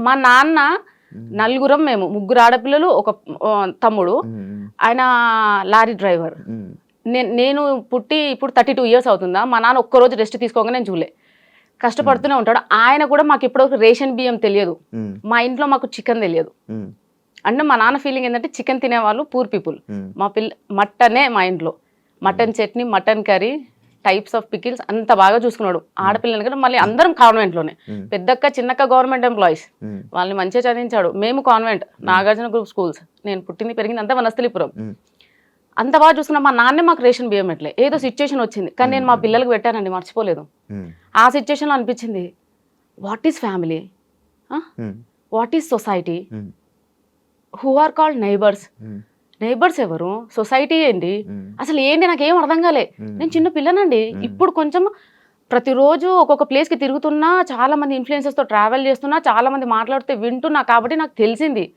మా నాన్న నలుగురం, మేము ముగ్గురు ఆడపిల్లలు, ఒక తమ్ముడు, ఆయన లారీ డ్రైవర్. నేను పుట్టి ఇప్పుడు 32 years అవుతుందా, మా నాన్న ఒక్కరోజు రెస్ట్ తీసుకోగానే నేను చూలే, కష్టపడుతూనే ఉంటాడు. ఆయన కూడా మాకు ఇప్పటివరకు రేషన్ బియ్యం తెలియదు, మా ఇంట్లో మాకు చికెన్ తెలియదు. అంటే మా నాన్న ఫీలింగ్ ఏంటంటే చికెన్ తినేవాళ్ళు పూర్ పీపుల్. మా మటనే మా ఇంట్లో, mutton chutney, mutton curry, types of pickles అంత బాగా చూసుకున్నాడు. ఆడపిల్లలు కూడా మళ్ళీ అందరం కాన్వెంట్లోనే, పెద్దక్క చిన్నక్క గవర్నమెంట్ ఎంప్లాయీస్, వాళ్ళని మంచిగా చదివించాడు. మేము కాన్వెంట్, నాగార్జున గ్రూప్ స్కూల్స్, నేను పుట్టింది పెరిగింది అంతా వనస్థలిపురం. అంత బాగా చూసుకున్నా. మా నాన్నే మాకు రేషన్ బియ్యం ఎట్లే, ఏదో సిచ్యువేషన్ వచ్చింది కానీ నేను మా పిల్లలకు పెట్టానండి, మర్చిపోలేదు. ఆ సిచ్యువేషన్లో అనిపించింది, what is family, what is society, who are called neighbours, neighbours ఎవరు, సొసైటీ ఏంటి, అసలు ఏంటి నాకేం అర్థం కాలే. నేను చిన్న పిల్లనండి. ఇప్పుడు కొంచెం ప్రతిరోజు ఒక్కొక్క ప్లేస్కి తిరుగుతున్నా, చాలా మంది ఇన్ఫ్లుయెన్సర్స్తో ట్రావెల్ చేస్తున్నా, చాలా మంది మాట్లాడితే వింటున్నా, కాబట్టి నాకు తెలిసింది